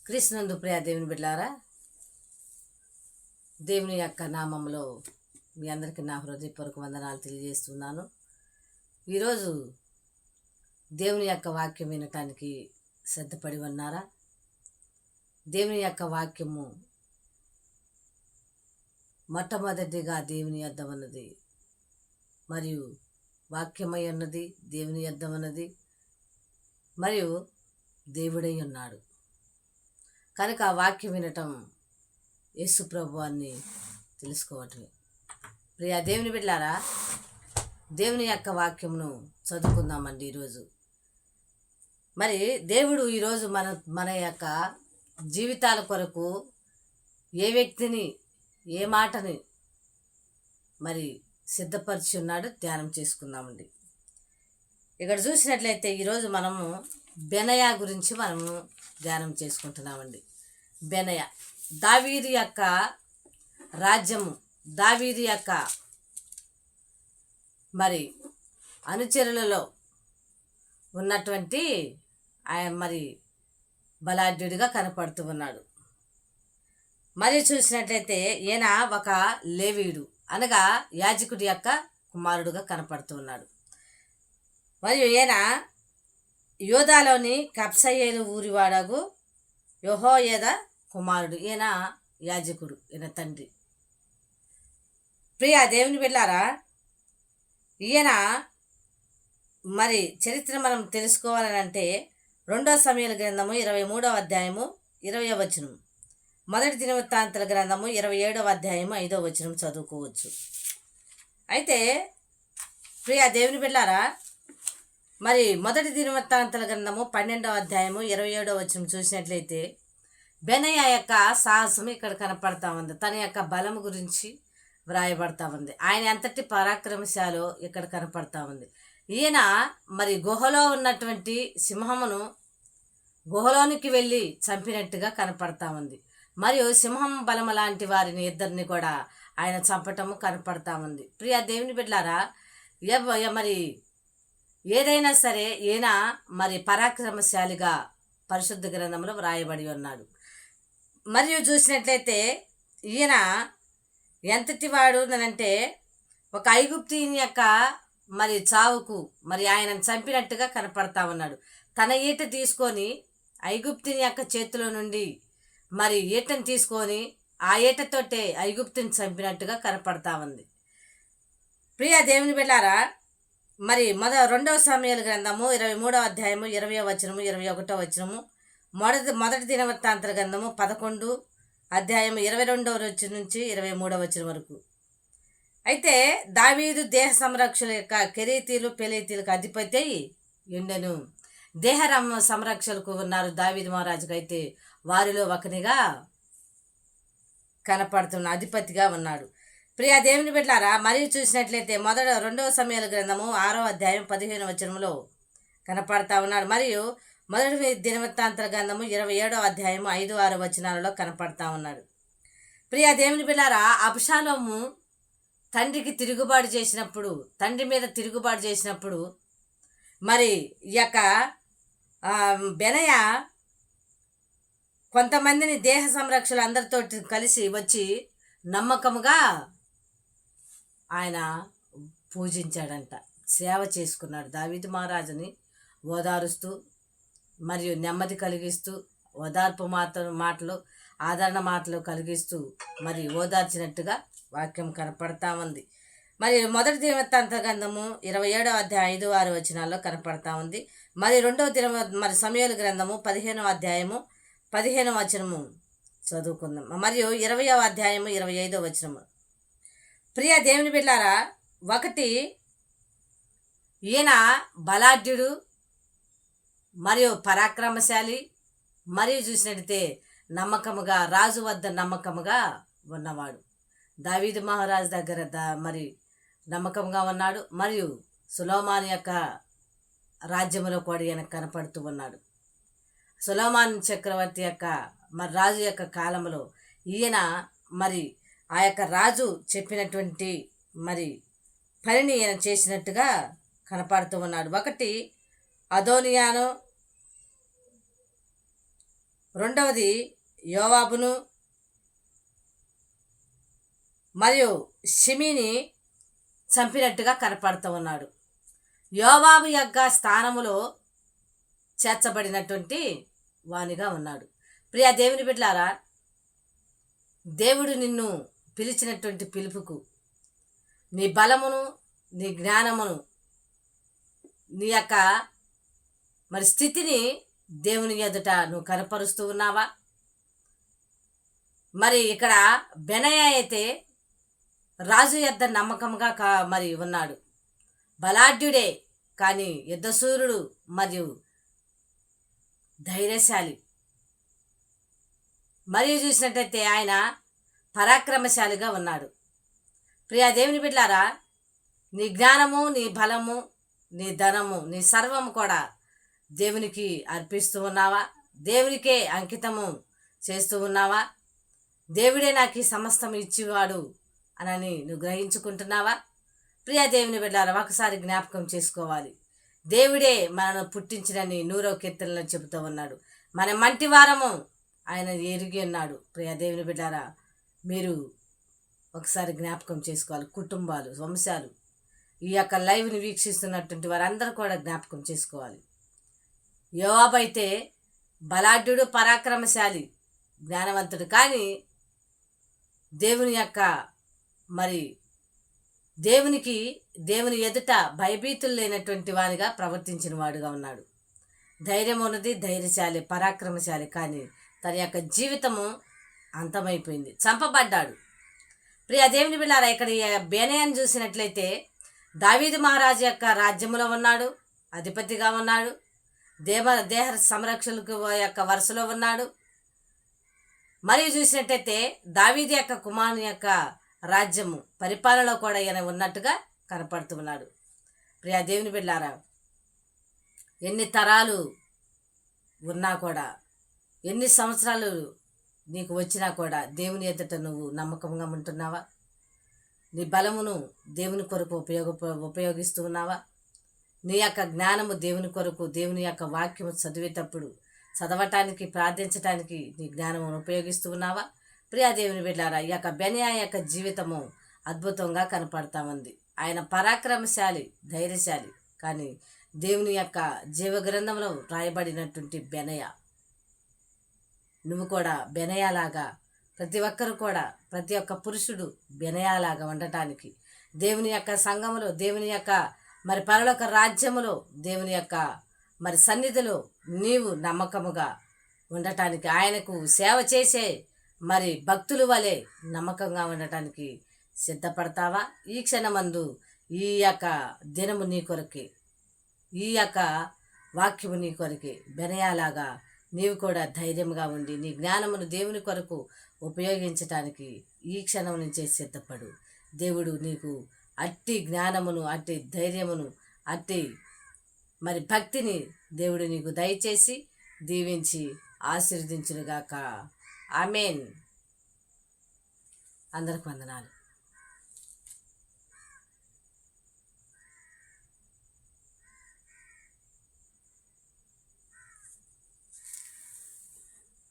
క్రీస్తునందు ప్రియ దేవుని బిడ్డలారా, దేవుని యొక్క నామంలో మీ అందరికీ నా హృదయపూర్వక వందనాలు తెలియజేస్తున్నాను. ఈరోజు దేవుని యొక్క వాక్యం వినటానికి సిద్ధపడి ఉన్నారా? దేవుని యొక్క వాక్యము మొట్టమొదటిగా దేవుని యొద్ద ఉన్నది, మరియు వాక్యమై ఉన్నది, దేవుని యొద్ద ఉన్నది, మరియు దేవుడై ఉన్నాడు. కనుక ఆ వాక్యం వినటం యేసు ప్రభువాన్ని తెలుసుకోవటమే. ప్రియ దేవుని బిడ్డలారా, దేవుని యొక్క వాక్యమును చదువుకుందామండి ఈరోజు. మరి దేవుడు ఈరోజు మన యొక్క జీవితాల కొరకు ఏ వ్యక్తిని, ఏ మాటని మరి సిద్ధపరిచి ఉన్నాడు, ధ్యానం చేసుకుందామండి. ఇక్కడ చూసినట్లయితే ఈరోజు మనము బెనయా గురించి మనము ధ్యానం చేసుకుంటున్నామండి. బెనయ దావీదు యొక్క రాజ్యము, దావీదు యొక్క మరి అనుచరులలో ఉన్నటువంటి ఆయన మరి బలాఢ్యుడిగా కనపడుతూ ఉన్నాడు. మరి చూసినట్లయితే ఈయన ఒక లేవీయుడు, అనగా యాజకుడి యొక్క కుమారుడుగా కనపడుతూ ఉన్నాడు. మరియు ఈయన యోధాలోని కబ్సయేలు ఊరివాడగు యెహోయాదా కుమారుడు. ఈయన యాజకుడు, ఈయన తండ్రి. ప్రియ దేవుని బిడ్డలారా, ఈయన మరి చరిత్ర మనం తెలుసుకోవాలని అంటే 2 సమూయేలు గ్రంథము 23వ అధ్యాయము 20వ వచనం, 1 దినవృత్తాంతాల గ్రంథము 27వ అధ్యాయము 5వ వచనం చదువుకోవచ్చు. అయితే ప్రియ దేవుని బిడ్డలారా, మరి 1 దినవృత్తాంతాల గ్రంథము 12వ అధ్యాయము 27వ వచనం చూసినట్లయితే బెనయా యొక్క సాహసం ఇక్కడ కనపడతా ఉంది. తన యొక్క బలము గురించి వ్రాయబడతా ఉంది. ఆయన ఎంతటి పరాక్రమశాలో ఇక్కడ కనపడతా ఉంది. ఈయన మరి గుహలో ఉన్నటువంటి సింహమును గుహలోనికి వెళ్ళి చంపినట్టుగా కనపడతా ఉంది. మరియు సింహం బలము లాంటి వారిని ఇద్దరిని కూడా ఆయన చంపటము కనపడతా ఉంది. ప్రియ దేవుని బిడ్డలారా, మరి ఏదైనా సరే ఈయన మరి పరాక్రమశాలిగా పరిశుద్ధ గ్రంథంలో వ్రాయబడి ఉన్నాడు. మరియు చూసినట్లయితే ఈయన ఎంతటి వాడు అంటే ఒక ఐగుప్తీయుని యొక్క మరి చావుకు మరి ఆయనను చంపినట్టుగా కనపడతా ఉన్నాడు. తన ఈట తీసుకొని ఐగుప్తుని యొక్క చేతిలో నుండి మరి ఈటను తీసుకొని ఆ ఈటతోటే ఐగుప్తుని చంపినట్టుగా కనపడతా ఉంది. ప్రియ దేవుని బిడ్డలారా, మరి 2 సమూయేలు గ్రంథము 23వ అధ్యాయము 20వ వచనము 21వ వచనము, మొదటి దినవృత్తాంతాల గ్రంథము 11 అధ్యాయము 22వ వచనం నుంచి 23వ వచనం వరకు. అయితే దావీదు దేహ సంరక్షణ యొక్క కెరీతీలు పెలీతీలకు అధిపతి అయి ఉండెను. దేహ సంరక్షణకు ఉన్నారు దావీదు మహారాజుకు. అయితే వారిలో ఒకనిగా కనపడుతున్న అధిపతిగా ఉన్నాడు. ప్రియ దేవుని బిడ్డలారా, మరియు చూసినట్లయితే 2 సమూయేలు గ్రంథము 6వ అధ్యాయం 15వ వచనంలో కనపడతా ఉన్నాడు. మరియు 1 దినవృత్తాంతాల గ్రంథము 27వ అధ్యాయము 5, 6 వచనాలలో కనపడతా ఉన్నాడు. ప్రియ దేవుని బిడ్డలారా, అబ్షాలోము తండ్రి మీద తిరుగుబాటు చేసినప్పుడు మరి ఈ యొక్క బెనయా కొంతమందిని దేహ సంరక్షణ అందరితో కలిసి వచ్చి నమ్మకముగా ఆయన పూజించాడంట, సేవ చేసుకున్నాడు. దావీదు మహారాజుని ఓదారుస్తూ మరియు నెమ్మది కలిగిస్తూ, ఓదార్పు మాటలు, ఆదరణ మాటలు కలిగిస్తూ మరి ఓదార్చినట్టుగా వాక్యం కనపడతా ఉంది. మరి 1 దినవృత్తాంతాల గ్రంథము 27వ అధ్యాయం 5, 6 వచనాల్లో కనపడతా ఉంది. మరి 2 సమూయేలు గ్రంథము 15వ అధ్యాయము 15వ వచనము చదువుకుందాం. మరియు 20వ అధ్యాయము 25వ వచనము. ప్రియ దేవుని బిడ్డలారా, ఒకటి ఈయన బలాఢ్యుడు మరియు పరాక్రమశాలి, మరియు చూసినట్లయితే నమ్మకముగా రాజు వద్ద నమ్మకముగా ఉన్నవాడు. దావీదు మహారాజు దగ్గర మరి నమ్మకంగా ఉన్నాడు. మరియు సొలొమోను యొక్క రాజ్యములో కూడా ఈయన కనపడుతూ ఉన్నాడు. సొలొమోను చక్రవర్తి యొక్క మరి రాజు యొక్క కాలంలో ఈయన మరి ఆ యొక్క రాజు చెప్పినటువంటి మరి పనిని ఈయన చేసినట్టుగా కనపడుతూ ఉన్నాడు. ఒకటి అదోనియాను రెండవది యోవాబును మరియు షిమీని చంపినట్టుగా కనపడుతూ ఉన్నాడు. యోవాబు యొక్క స్థానములో చేర్చబడినటువంటి వానిగా ఉన్నాడు. ప్రియ దేవుని బిడ్డలారా, దేవుడు నిన్ను పిలిచినటువంటి పిలుపుకు నీ బలమును, నీ జ్ఞానమును, నీ యొక్క మరి స్థితిని దేవుని ఎదుట నువ్వు కనపరుస్తూ ఉన్నావా? మరి ఇక్కడ బెనయా అయితే రాజు యొద్ద నమ్మకంగా మరి ఉన్నాడు. బలాఢ్యుడే, కానీ యుద్ధశూరుడు మరియు ధైర్యశాలి. మరియు చూసినట్టయితే ఆయన పరాక్రమశాలిగా ఉన్నాడు. ప్రియ దేవుని బిడ్డలారా, నీ జ్ఞానము, నీ బలము, నీ ధనము, నీ సర్వము కూడా దేవునికి అర్పిస్తూ ఉన్నావా? దేవునికే అంకితము చేస్తూ ఉన్నావా? దేవుడే నాకు ఈ సమస్తం ఇచ్చివాడు అని నువ్వు గ్రహించుకుంటున్నావా? ప్రియ దేవుని బిడ్డలారా, ఒకసారి జ్ఞాపకం చేసుకోవాలి. దేవుడే మనను పుట్టించినని 100వ కీర్తనలో చెబుతూ ఉన్నాడు. మన మంటి వారము ఆయన ఎరిగి ఉన్నాడు. ప్రియ దేవుని బిడ్డలారా, మీరు ఒకసారి జ్ఞాపకం చేసుకోవాలి. కుటుంబాలు, వంశాలు, ఈ యొక్క లైవ్ని వీక్షిస్తున్నటువంటి వారందరూ కూడా జ్ఞాపకం చేసుకోవాలి. యోవాబు అయితే బలాఢ్యుడు, పరాక్రమశాలి, జ్ఞానవంతుడు, కానీ దేవుని యొక్క మరి దేవుని ఎదుట భయభీతులు లేనటువంటి వాడిగా ప్రవర్తించిన వాడుగా ఉన్నాడు. ధైర్యం ఉన్నది, ధైర్యశాలి, పరాక్రమశాలి, కానీ తన యొక్క జీవితము అంతమైపోయింది, చంపబడ్డాడు. ప్రియ దేవుని బిడ్డలారా, ఇక్కడ బెనయాను చూసినట్లయితే దావీదు మహారాజు యొక్క రాజ్యములో ఉన్నాడు, అధిపతిగా ఉన్నాడు, దేహ సంరక్షకులకు యొక్క వరుసలో ఉన్నాడు. మరియు చూసినట్టయితే దావీదు యొక్క కుమారుని యొక్క రాజ్యము పరిపాలనలో కూడా ఈయన ఉన్నట్టుగా కనపడుతూ ఉన్నాడు. ప్రియ దేవుని బిడ్డలారా, ఎన్ని తరాలు ఉన్నా కూడా, ఎన్ని సంవత్సరాలు నీకు వచ్చినా కూడా దేవుని ఎదుట నువ్వు నమ్మకంగా ఉంటున్నావా? నీ బలమును దేవుని కొరకు ఉపయోగిస్తూ ఉన్నావా? నీ యొక్క జ్ఞానము దేవుని కొరకు, దేవుని యొక్క వాక్యము చదవటానికి, ప్రార్థించటానికి నీ జ్ఞానమును ఉపయోగిస్తూ ఉన్నావా? ప్రియ దేవుని బిడ్డలారా, ఈ యొక్క బెనయా యొక్క జీవితము అద్భుతంగా కనపడతా ఉంది. ఆయన పరాక్రమశాలి, ధైర్యశాలి, కానీ దేవుని యొక్క జీవగ్రంథంలో రాయబడినటువంటి బెనయా. నువ్వు కూడా బెనయాలాగా, ప్రతి ఒక్కరు కూడా, ప్రతి ఒక్క పురుషుడు బెనయాలాగా ఉండటానికి, దేవుని యొక్క సంఘములో, దేవుని యొక్క మరి పరలోక రాజ్యములో, దేవుని యొక్క మరి సన్నిధిలో నీవు నమ్మకముగా ఉండటానికి, ఆయనకు సేవ చేసే మరి భక్తుల వలె నమ్మకంగా ఉండటానికి సిద్ధపడతావా? ఈ క్షణమందు ఈ యొక్క దినము నీ కొరకే, ఈ యొక్క వాక్యము నీ కొరకే. బెనయాలాగా నీవు కూడా ధైర్యంగా ఉండి నీ జ్ఞానమును దేవుని కొరకు ఉపయోగించటానికి ఈ క్షణం నుంచే సిద్ధపడు. దేవుడు నీకు అట్టి జ్ఞానమును, అట్టి ధైర్యమును, అట్టి మరి భక్తిని దేవుడు నీకు దయచేసి దీవించి ఆశీర్వదించునుగాక. ఆమేన్. అందరికి వందనాలు.